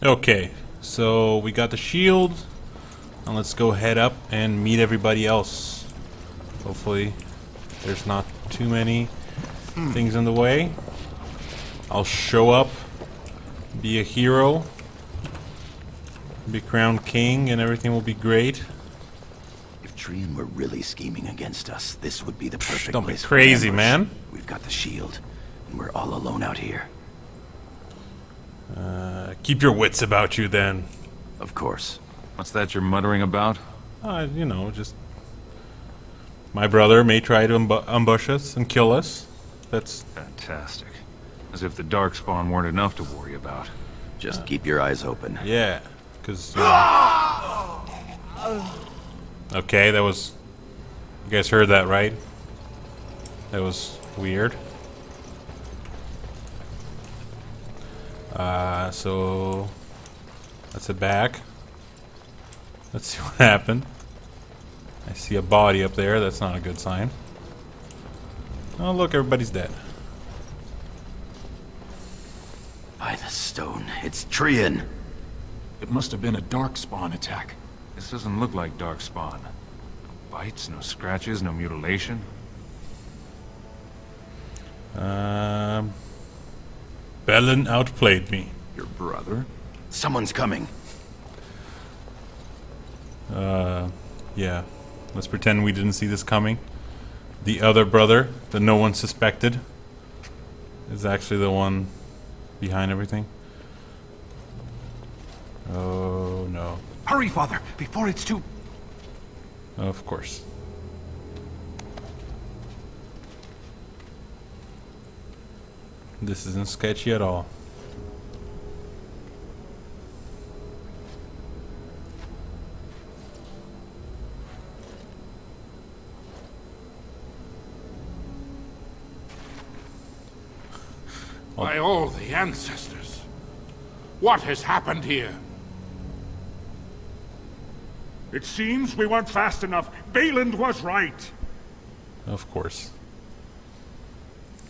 Okay, so we got the shield. Now let's go head up and meet everybody else. Hopefully there's not too many things in the way. I'll show up, be a hero, be crowned king, and everything will be great. If Trian were really scheming against us, this would be the perfect Don't be place crazy, for ambush. man. We've got the shield, and we're all alone out here. Keep your wits about you then. Of course. What's that you're muttering about? You know, just... My brother may try to ambush us and kill us. That's... Fantastic. As if the Darkspawn weren't enough to worry about. Just keep your eyes open. Yeah, because... Okay, that was... You guys heard that, right? That was weird. So... Let's head back. Let's see what happened. I see a body up there. That's not a good sign. Oh, look, everybody's dead. By the stone, it's Trian. It must have been a Darkspawn attack. This doesn't look like Darkspawn. No bites, no scratches, no mutilation. Belen outplayed me. Your brother? Someone's coming. Yeah. Let's pretend we didn't see this coming. The other brother that no one suspected is actually the one behind everything. Oh no. Hurry, father, before it's too... Of course. This isn't sketchy at all. By all the ancestors. What has happened here? It seems we weren't fast enough. Valand was right. Of course.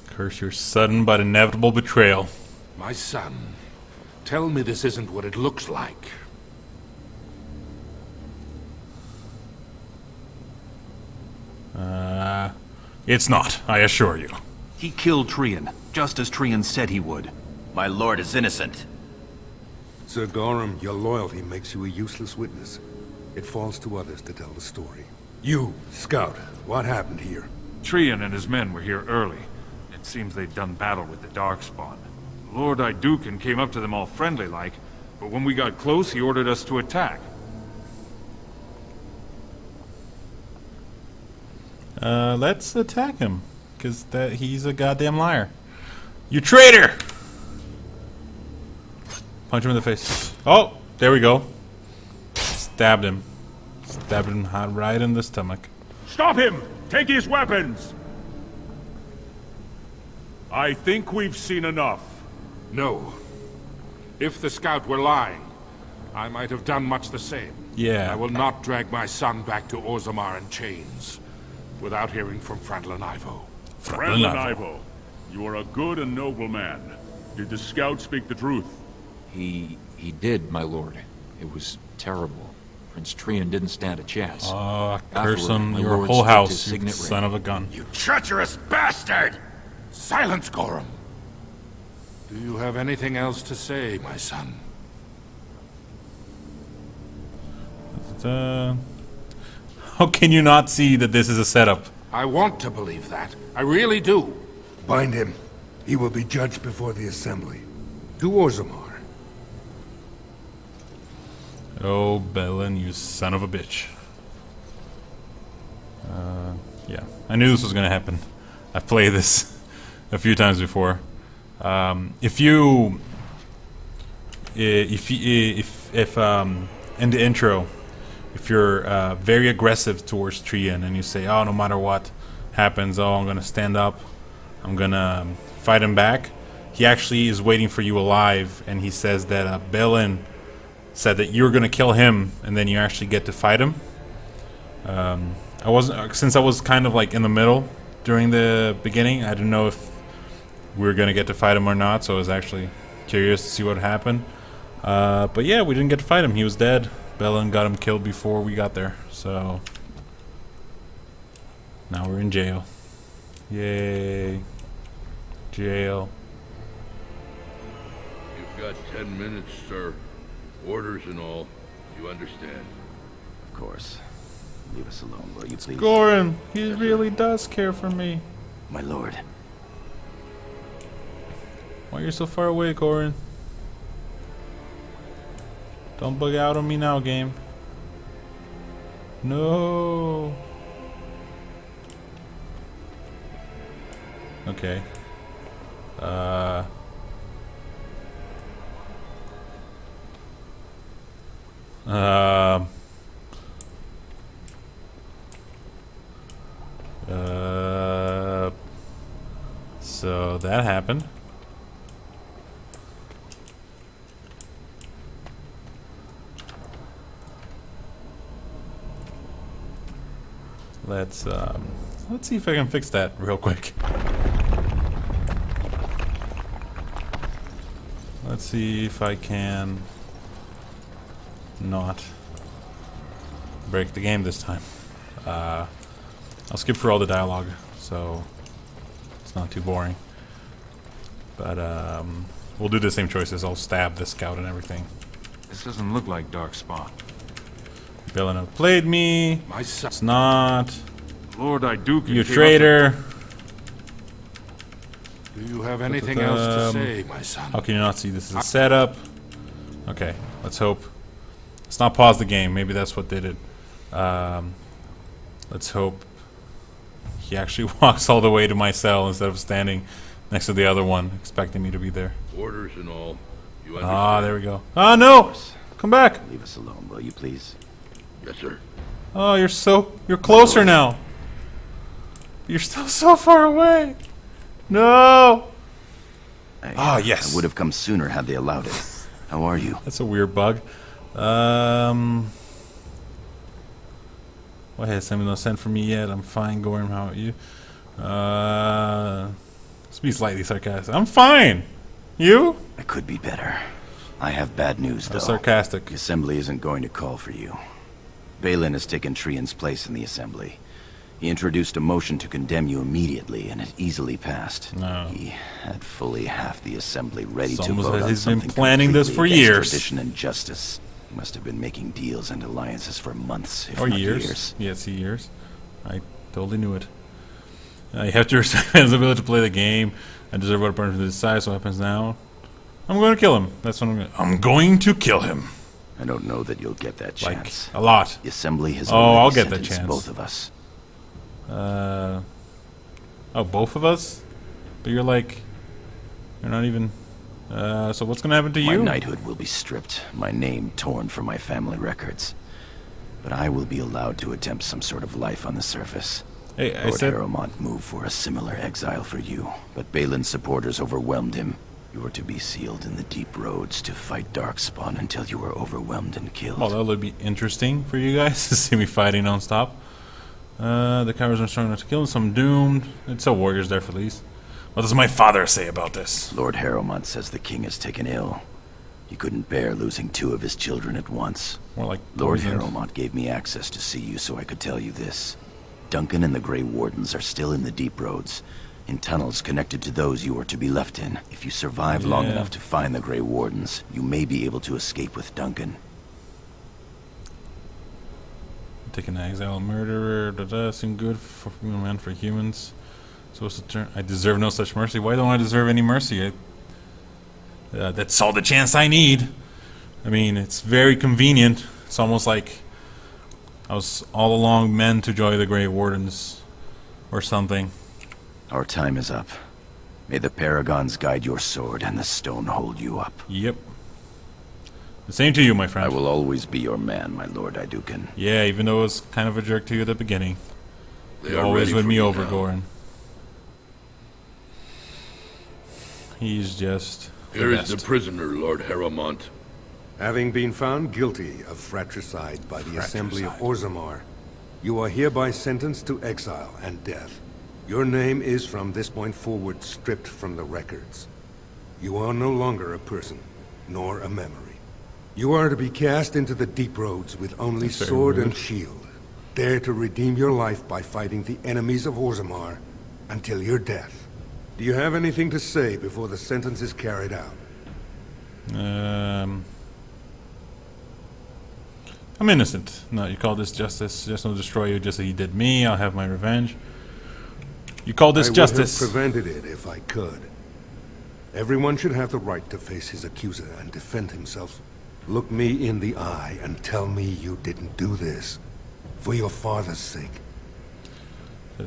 Curse your sudden but inevitable betrayal. My son, tell me this isn't what it looks like. It's not, I assure you. He killed Trian, just as Trian said he would. My lord is innocent. Sir Gorham, your loyalty makes you a useless witness. It falls to others to tell the story. You, Scout, what happened here? Trian and his men were here early. It seems they'd done battle with the Darkspawn. Lord Aeducan came up to them all friendly-like, but when we got close, he ordered us to attack. Let's attack him. Because he's a goddamn liar. You traitor! Punch him in the face. Oh, there we go. Stabbed him. Stabbed him right in the stomach. Stop him! Take his weapons! I think we've seen enough. No. If the scout were lying, I might have done much the same. Yeah. I will not drag my son back to Orzammar in chains without hearing from Franklin Ivo. Franklin Ivo, you are a good and noble man. Did the scout speak the truth? He did, my lord. It was terrible. Prince Trian didn't stand a chance. Oh, curse Afterward, him, my your lord whole slipped house, his you signet son ring. of a gun. You treacherous bastard! Silence, Gorham. Do you have anything else to say, my son? How can you not see that this is a setup? I want to believe that. I really do. Bind him. He will be judged before the assembly. To Orzammar. Oh, Belen, you son of a bitch. Yeah, I knew this was gonna happen. I've played this a few times before. If in the intro, if you're very aggressive towards Trian and you say, "Oh, no matter what happens, oh, I'm gonna stand up, I'm gonna fight him back," he actually is waiting for you alive, and he says that Belen said that you're gonna kill him, and then you actually get to fight him. I wasn't, since I was kind of like in the middle during the beginning, I didn't know if we were gonna get to fight him or not, so I was actually curious to see what happened. But yeah, we didn't get to fight him. He was dead. Belen got him killed before we got there. So now we're in jail. Yay. Jail. You've got 10 minutes, sir. Orders and all. You understand. Of course. Leave us alone, will you please? Goran, he really does care for me. My lord. Why are you so far away, Goran? Don't bug out on me now, game. No. Okay. So that happened. Let's see if I can fix that real quick. Let's see if I can not break the game this time. I'll skip through all the dialogue, so it's not too boring. But we'll do the same choices. I'll stab the scout and everything. This doesn't look like Darkspawn. Belen outplayed me. My son. It's not. Lord Aeducan You came up traitor. Do you have anything else to say, my son? How can you not see this is a setup? Okay, let's hope. Let's not pause the game. Maybe that's what did it. Let's hope he actually walks all the way to my cell instead of standing next to the other one, expecting me to be there. Orders and all. You understand. Ah, there we go. Ah, no! Come back! Leave us alone, will you please? Yes, sir. Oh, you're closer now. You're still so far away. No! Ah, yes. I would have come sooner had they allowed it. How are you? That's a weird bug. Why has someone not sent for me yet? I'm fine, Goran. How about you? Let's be slightly sarcastic. I'm fine. You? I could be better. I have bad news, though. Sarcastic. The Assembly isn't going to call for you. Balin has taken Trian's place in the Assembly. He introduced a motion to condemn you immediately, and it easily passed. No. He had fully half the Assembly ready It's to almost vote like on he's been something planning this for completely against years. Tradition and justice. He must have been making deals and alliances for months, if Or not years. Yes, years. I totally knew it. You have to respect his ability to play the game. I deserve what a person to decide, so what happens now? I'm going to kill him. That's what I'm going to kill him. I don't know that you'll get that Like, chance. a lot. The Assembly has I'll already get that sentenced chance. both of us. Oh, both of us? But you're like, you're not even, so what's gonna happen to My you? knighthood will be stripped, my name torn from my family records. But I will be allowed to attempt some sort of life on the surface. Hey, I Lord said, Harrowmont moved for a similar exile for you, but Balin's supporters overwhelmed him. You were to be sealed in the deep roads to fight Darkspawn until you were overwhelmed and killed. well, that would be interesting for you guys to see me fighting non-stop. The cowards are strong enough to kill him, some doomed. It's a warrior's there for at least. What does my father say about this? Lord Harrowmont says the king is taken ill. He couldn't bear losing 2 of his children at once. More like Lord poisoned. Harrowmont gave me access to see you so I could tell you this. Duncan and the Grey Wardens are still in the deep roads, in tunnels connected to those you are to be left in. If you survive long Yeah. enough to find the Grey Wardens, you may be able to escape with Duncan. Taking an exile murderer. Seem good for man for humans. Supposed to turn. I deserve no such mercy. Why don't I deserve any mercy? That's all the chance I need. I mean, it's very convenient. It's almost like I was all along meant to join the Grey Wardens or something. Our time is up. May the Paragons guide your sword and the stone hold you up. Yep. The same to you, my I friend. will always be your man, my Lord Aeducan. Yeah, even though I was kind of a jerk to you at the beginning. They You are always ready win for me you over, now. Goran. He's just Here is the best. prisoner, Lord Harrowmont. Having been found guilty of fratricide by the Assembly of Orzammar, you are hereby sentenced to exile and death. Your name is from this point forward stripped from the records. You are no longer a person, nor a memory. You are to be cast into the deep roads with only That's very sword rude. and shield. Dare to redeem your life by fighting the enemies of Orzammar until your death. Do you have anything to say before the sentence is carried out? I'm innocent. No, you call this justice. Just will destroy you just as he did me. I'll have my revenge. You call this I justice. would have prevented it if I could. Everyone should have the right to face his accuser and defend himself. Look me in the eye and tell me you didn't do this. For your father's sake.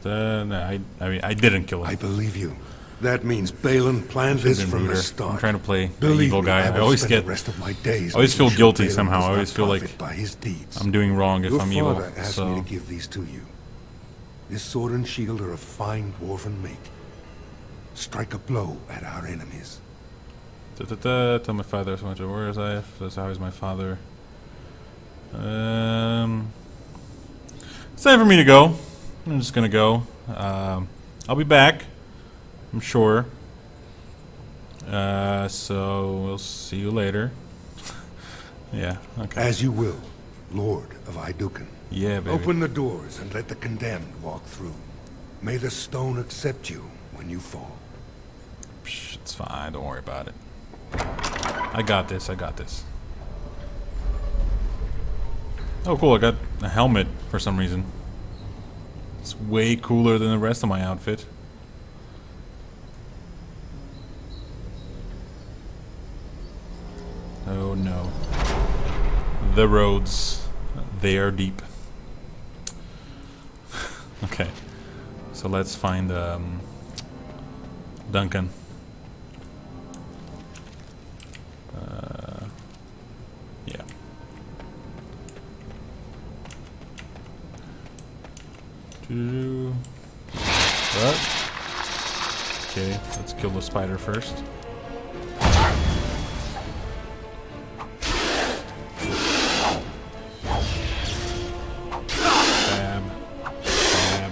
No, I mean, I didn't kill him. I believe you. That means Balin planned this from the start. I'm trying to play the Believe evil me, guy. I I will always spend get. the rest of my days I always feel making sure guilty Balin somehow. does I not always feel like profit by his deeds. I'm doing wrong if Your I'm evil. father asked me to give these to you. This sword and shield are of fine dwarven make. Strike a blow at our enemies. Tell my father so much of where is I? That's how is my father. It's time for me to go. I'm just gonna go. I'll be back. I'm sure. So we'll see you later. Yeah. Okay. As you will, Lord of Aeducan. Yeah, baby. Open the doors and let the condemned walk through. May the stone accept you when you fall. Psh, it's fine. Don't worry about it. I got this. I got this. Oh, cool. I got a helmet for some reason. It's way cooler than the rest of my outfit. Oh no. The roads, they are deep. Okay. So let's find Duncan. Yeah. What? Okay, let's kill the spider first. Stab. Stab.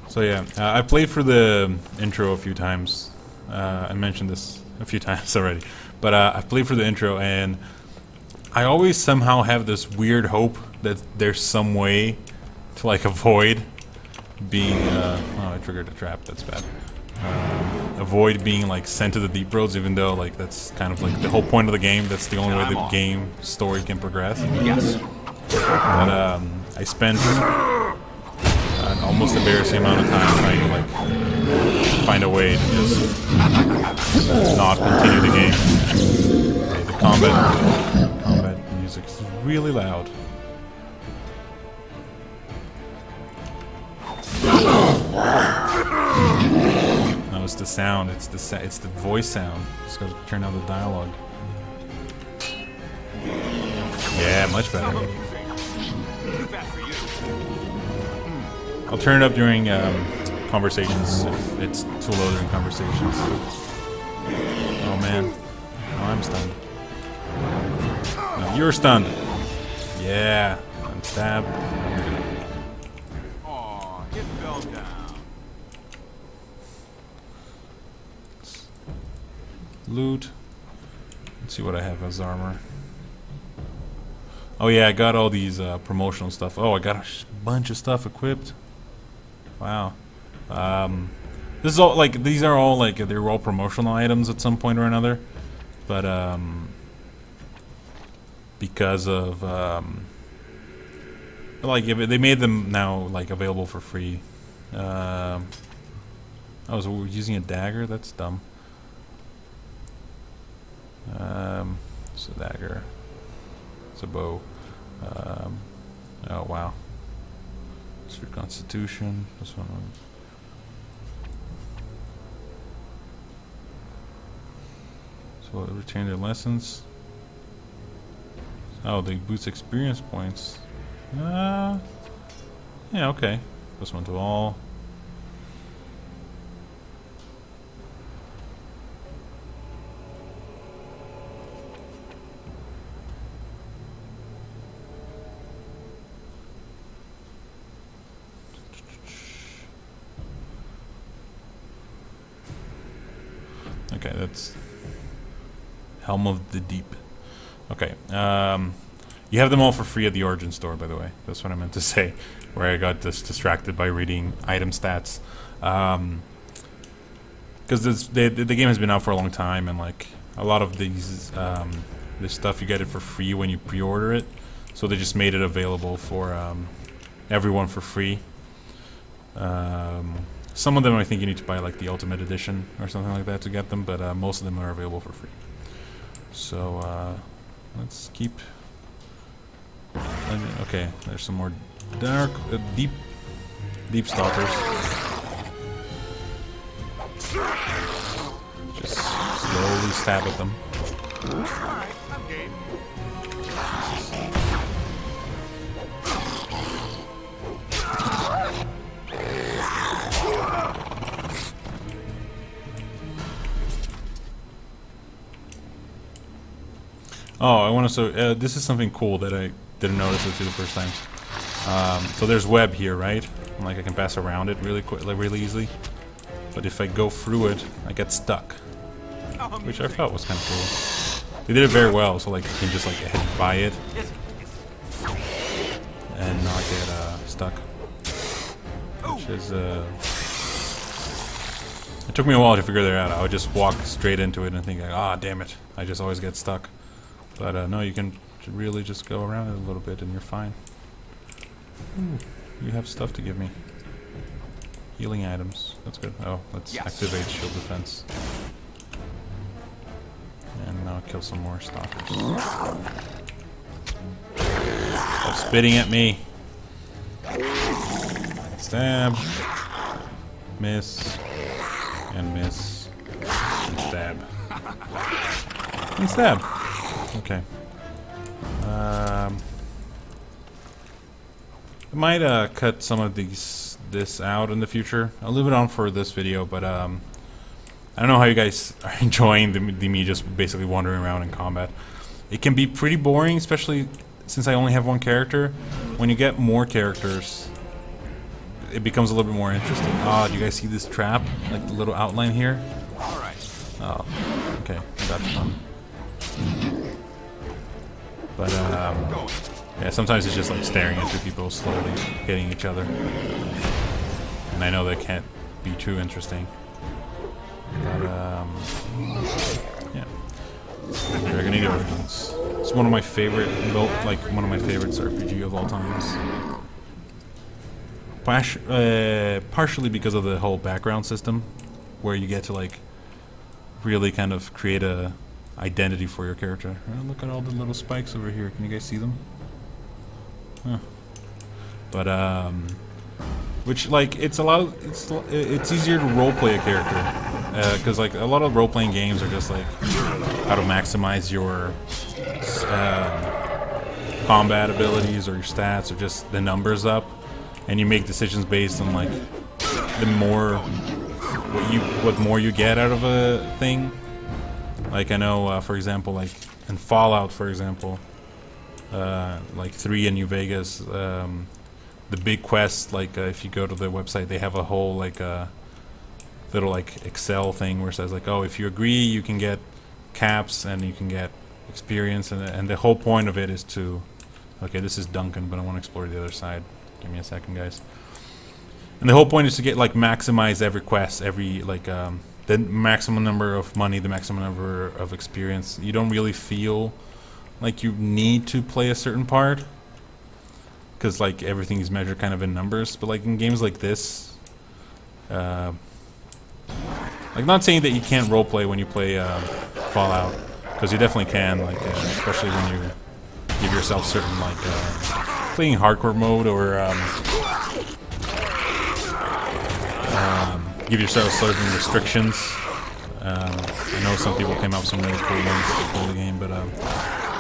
So yeah, I played for the intro a few times. I mentioned this a few times already, but I played for the intro, and I always somehow have this weird hope that there's some way to like avoid being. Oh, I triggered a trap. That's bad. Avoid being like sent to the deep roads, even though like that's kind of like the whole point of the game. That's the only way the game story can progress. Yes. But I spent an almost embarrassing amount of time trying to like find a way to just not continue the game. Okay, the combat music is really loud. No, it's the sound. It's the voice sound. Just gotta turn down the dialogue. Yeah, much better. I'll turn it up during conversations if it's too low during conversations. Oh man, oh, I'm stunned. No, you're stunned. Yeah, unstab. Aw, it fell down. Loot. Let's see what I have as armor. Oh yeah, I got all these promotional stuff. Oh, I got a bunch of stuff equipped. Wow. This is all like these are all like they're all promotional items at some point or another, but because of like if they made them now like available for free. I was using a dagger. That's dumb. It's a dagger. It's a bow. Oh wow. It's for Constitution. This one. So retain their lessons. Oh, they boost experience points. Yeah, okay. This one to all. Okay, that's Helm of the Deep. Okay, you have them all for free at the Origin store, by the way. That's what I meant to say, where I got distracted by reading item stats. Because the game has been out for a long time, and like a lot of these this stuff you get it for free when you pre-order it. So they just made it available for everyone for free. Some of them I think you need to buy like the Ultimate Edition or something like that to get them, but most of them are available for free. So let's keep. Okay, there's some more deep stalkers. Just slowly stab at them. Oh, I want to. So this is something cool that I didn't notice it the first time. So there's web here, right? And, like I can pass around it really quick, like really easily. But if I go through it, I get stuck, which I thought was kind of cool. They did it very well, so like you can just like head by it and not get stuck. Which is it took me a while to figure that out. I would just walk straight into it and think, ah, damn it, I just always get stuck. But no, you can really just go around it a little bit and you're fine. Ooh, you have stuff to give me. Healing items. That's good. Oh, let's activate shield defense. And now kill some more stalkers. Stop spitting at me. Stab. Miss. And miss. And stab. And stab. Okay. I might cut some of this out in the future. I'll leave it on for this video, but I don't know how you guys are enjoying the me just basically wandering around in combat. It can be pretty boring, especially since I only have one character. When you get more characters, it becomes a little bit more interesting. Oh, do you guys see this trap? Like the little outline here? Oh, okay, that's fun. But yeah, sometimes it's just like staring into people slowly hitting each other. And I know that can't be too interesting. But yeah. Dragon Age Origins. It's one of my favorite, one of my favorites RPG of all times. Partially because of the whole background system, where you get to like really kind of create a identity for your character. Oh, look at all the little spikes over here. Can you guys see them? Huh. But which like it's easier to roleplay a character because like a lot of role-playing games are just like how to maximize your combat abilities or your stats or just the numbers up, and you make decisions based on like what more you get out of a thing. Like I know, for example, like in Fallout, for example, like 3 in New Vegas, the big quest, like if you go to the website, they have a whole like little like Excel thing where it says like, oh, if you agree, you can get caps and you can get experience, and the whole point of it is to, okay, this is Duncan, but I want to explore the other side. Give me a second, guys. And the whole point is to get like maximize every quest, every like the maximum number of money, the maximum number of experience. You don't really feel like you need to play a certain part because like everything is measured kind of in numbers. But like in games like this, like not saying that you can't roleplay when you play Fallout, because you definitely can. Like especially when you give yourself certain like playing hardcore mode or give yourself certain restrictions. I know some people came up with some really cool ones to play the game, but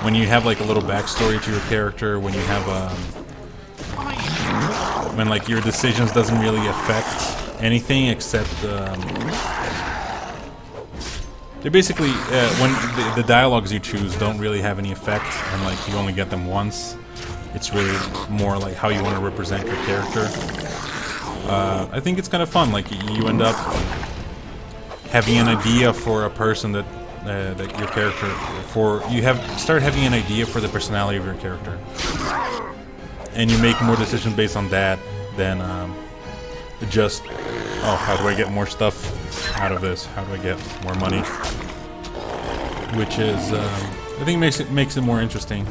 when you have like a little backstory to your character, when you have when like your decisions doesn't really affect anything except they're basically when the dialogues you choose don't really have any effect, and like you only get them once. It's really more like how you want to represent your character. I think it's kind of fun. Like you end up having an idea for a person that that your character start having an idea for the personality of your character, and you make more decisions based on that than just how do I get more stuff out of this? How do I get more money? Which is I think makes it more interesting.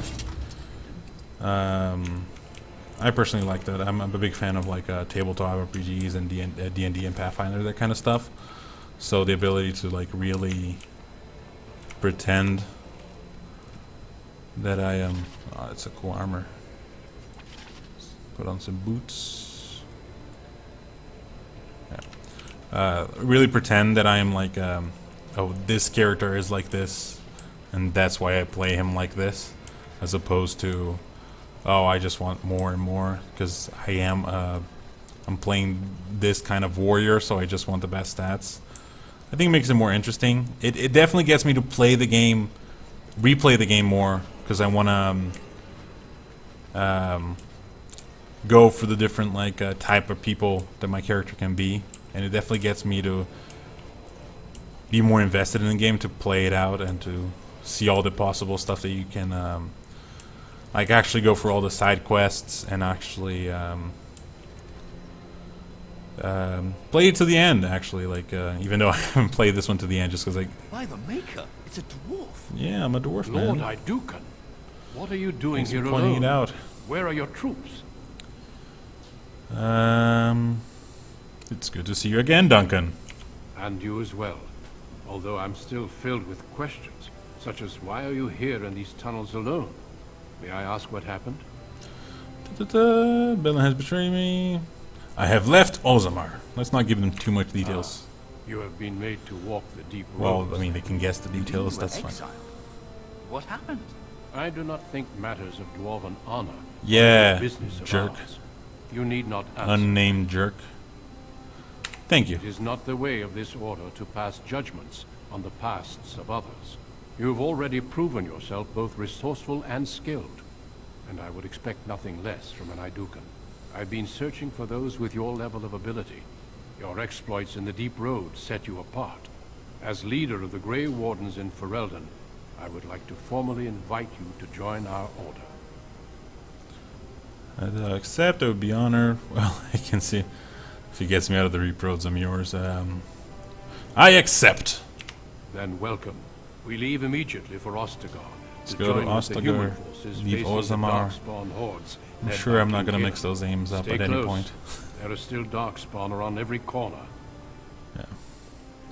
I personally like that. I'm a big fan of like tabletop RPGs and D&D and Pathfinder, that kind of stuff. So the ability to like really pretend that I am. Oh, it's a cool armor. Put on some boots. Yeah. Really pretend that I am like, oh, this character is like this, and that's why I play him like this, as opposed to, oh, I just want more and more because I'm playing this kind of warrior, so I just want the best stats. I think it makes it more interesting. It definitely gets me to play the game, replay the game more, because I want to go for the different like type of people that my character can be, and it definitely gets me to be more invested in the game, to play it out and to see all the possible stuff that you can like actually go for all the side quests and actually play it to the end, actually, like even though I haven't played this one to the end just because like, by the Maker, it's a dwarf. Yeah, I'm a dwarf, Lord man. Aeducan, what are you doing Thanks here for pointing alone? it out. Where are your troops? It's good to see you again, Duncan. And you as well. Although I'm still filled with questions, such as why are you here in these tunnels alone? May I ask what happened? Belen has betrayed me. I have left Orzammar. Let's not give them too much details. You have been made to walk the deep Well, roads. I mean, they can guess the details, You were that's fine. exiled. What happened? I do not think matters of dwarven honor Yeah, are the business of jerk. ours. You need not answer. Unnamed jerk. Thank you. It is not the way of this order to pass judgments on the pasts of others. You have already proven yourself both resourceful and skilled, and I would expect nothing less from an Aeducan. I've been searching for those with your level of ability. Your exploits in the Deep Road set you apart. As leader of the Grey Wardens in Ferelden, I would like to formally invite you to join our order. I'd accept, I would be honored. Well, I can see if he gets me out of the Deep Roads, I'm yours. I accept. Then welcome. We leave immediately for Ostagar. Let's go to Ostagar, leave Orzammar. I'm sure I'm not going to mix those names up at any point. There are still Darkspawn around every corner. Yeah.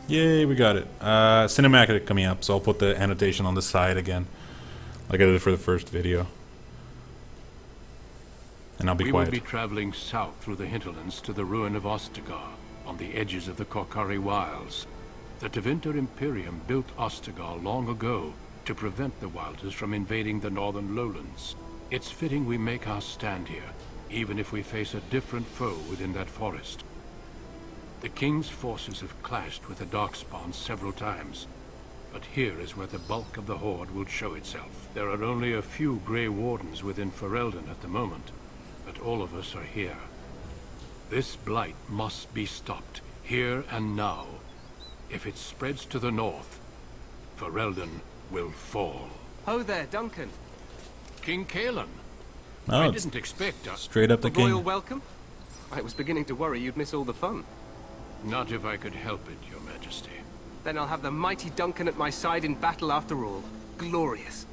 Yay, we got it. Cinematic coming up, so I'll put the annotation on the side again, like I did for the first video. And I'll be quiet. We will be traveling south through the hinterlands to the ruin of Ostagar, on the edges of the Korkari Wilds. The Tevinter Imperium built Ostagar long ago to prevent the Wilders from invading the northern lowlands. It's fitting we make our stand here, even if we face a different foe within that forest. The King's forces have clashed with the Darkspawn several times, but here is where the bulk of the Horde will show itself. There are only a few Grey Wardens within Ferelden at the moment, but all of us are here. This blight must be stopped, here and now. If it spreads to the north, Ferelden will fall. Ho there, Duncan. King Kalen. Oh, I it's didn't expect us. straight up the A royal king. welcome? I was beginning to worry you'd miss all the fun. Not if I could help it, Your Majesty. Then I'll have the mighty Duncan at my side in battle after all. Glorious.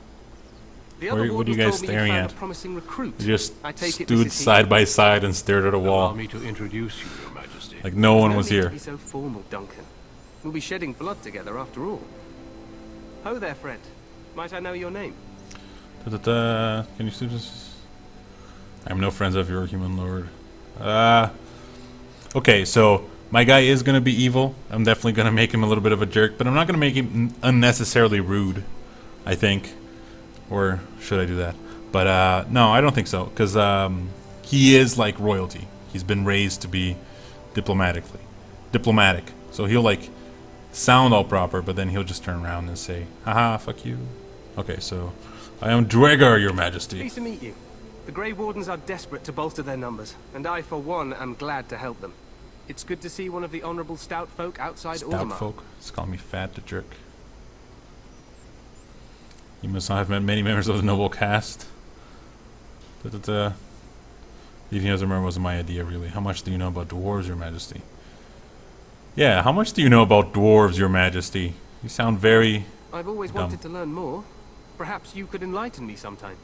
The What other are you wardens guys told me you staring found at? a promising recruit. We just I take it stood this is he. side by side and stared at a Allow wall, me to introduce you, Your Majesty. like no one No was need to here. be so formal, Duncan. We'll be shedding blood together after all. Ho there, friend. Might I know your name? Can you see this? I'm no friends of your human lord. Okay, so my guy is gonna be evil. I'm definitely gonna make him a little bit of a jerk, but I'm not gonna make him unnecessarily rude, I think. Or should I do that? But no, I don't think so, because he is like royalty. He's been raised to be diplomatic. So he'll like sound all proper, but then he'll just turn around and say, haha, fuck you. Okay, so I am Druegar, Your Majesty. Pleased to meet you. The Grey Wardens are desperate to bolster their numbers, and I, for one, am glad to help them. It's good to see one of the honorable stout folk outside Stout Orzammar. folk. Just call me fat, the jerk. You must not have met many members of the noble caste. Leaving Orzammar wasn't my idea, really. How much do you know about dwarves, your majesty? Yeah, how much do you know about dwarves, your majesty? You sound very I've always dumb. wanted to learn more. Perhaps you could enlighten me sometime.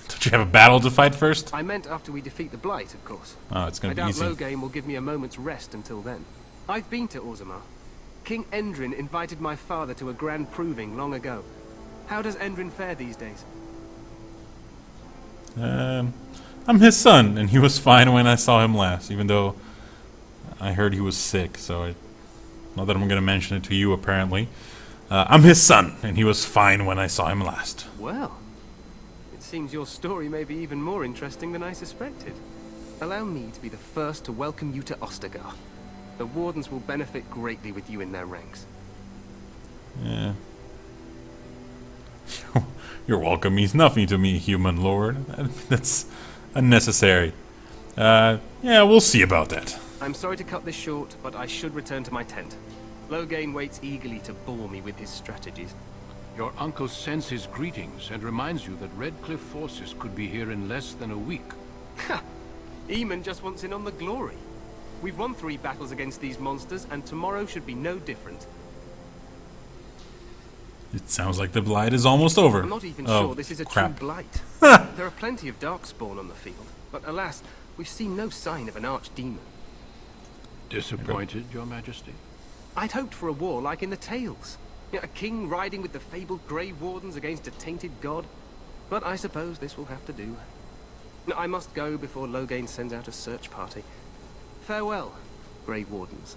Don't you have a battle to fight first? I meant after we defeat the Blight, of course. Oh, it's I gonna be doubt easy. Loghain will give me a moment's rest until then. I've been to Orzammar. King Endrin invited my father to a grand proving long ago. How does Endrin fare these days? I'm his son, and he was fine when I saw him last, even though I heard he was sick, so not that I'm going to mention it to you, apparently. I'm his son, and he was fine when I saw him last. Well, it seems your story may be even more interesting than I suspected. Allow me to be the first to welcome you to Ostagar. The Wardens will benefit greatly with you in their ranks. Yeah. You're welcome means nothing to me, human lord. That's unnecessary. Yeah, we'll see about that. I'm sorry to cut this short, but I should return to my tent. Loghain waits eagerly to bore me with his strategies. Your uncle sends his greetings and reminds you that Redcliffe forces could be here in less than a week. Ha! Eamon just wants in on the glory. We've won 3 battles against these monsters, and tomorrow should be no different. It sounds like the blight is almost over. I'm not even Oh, sure this is a crap. true blight. There are plenty of darkspawn on the field, but alas, we've seen no sign of an archdemon. Disappointed, your majesty? I'd hoped for a war like in the tales. A king riding with the fabled Grey Wardens against a tainted god. But I suppose this will have to do. I must go before Loghain sends out a search party. Farewell, Grey Wardens.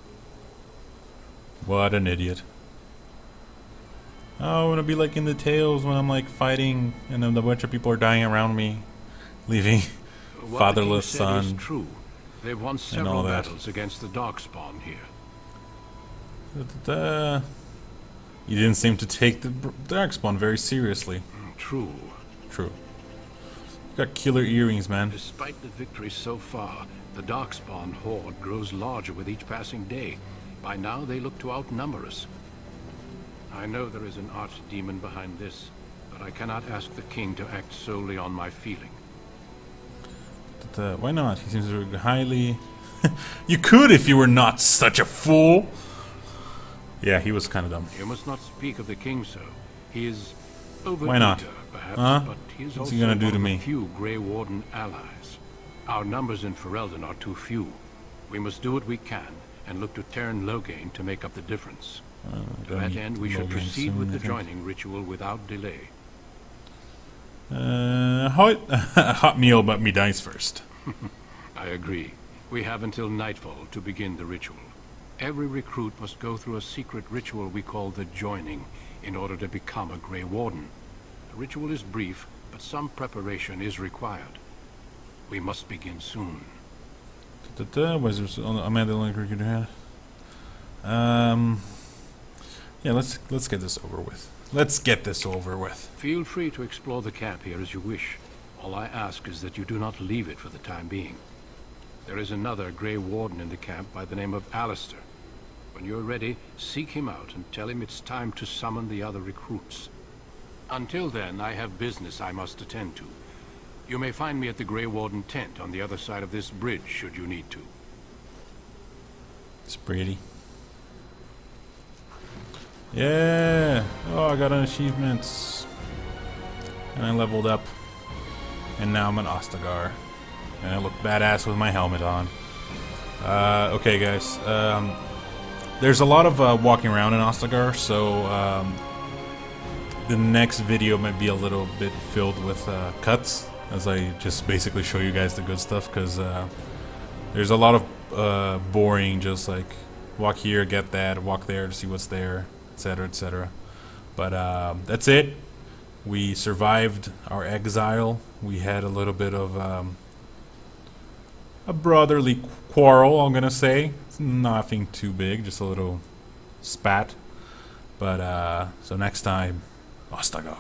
What an idiot. Oh, I want to be like in the tales when I'm like fighting and then a bunch of people are dying around me, leaving What fatherless the king said son. is true. They've won all several that. battles against the Darkspawn here. You didn't seem to take the Darkspawn very seriously. True. True. You got killer earrings, man. Despite the victories so far, the Darkspawn horde grows larger with each passing day. By now, they look to outnumber us. I know there is an archdemon behind this, but I cannot ask the king to act solely on my feeling. Why not? He seems to be highly... You could if you were not such a fool! Yeah, he was kind of dumb. You must not speak of the king so. He is over Why not? perhaps, Huh? but he is What's also he gonna do one to of me? a few Grey Warden allies. Our numbers in Ferelden are too few. We must do what we can, and look to Terran Loghain to make up the difference. To that end, we should proceed with the joining ritual without delay. Hot meal, but me dies first. I agree. We have until nightfall to begin the ritual. Every recruit must go through a secret ritual we call the joining in order to become a Grey Warden. The ritual is brief, but some preparation is required. We must begin soon. Yeah, let's get this over with. Let's get this over with. Feel free to explore the camp here as you wish. All I ask is that you do not leave it for the time being. There is another Grey Warden in the camp by the name of Alistair. When you're ready, seek him out and tell him it's time to summon the other recruits. Until then, I have business I must attend to. You may find me at the Grey Warden tent on the other side of this bridge, should you need to. It's pretty. Yeah! Oh, I got an achievement. And I leveled up. And now I'm an Ostagar. And I look badass with my helmet on. Okay, guys. There's a lot of walking around in Ostagar, so the next video might be a little bit filled with cuts, as I just basically show you guys the good stuff, because there's a lot of boring, just like walk here, get that, walk there to see what's there, etc., etc. But that's it. We survived our exile. We had a little bit of a brotherly quarrel, I'm gonna say. It's nothing too big, just a little spat. But so next time, Ostagar.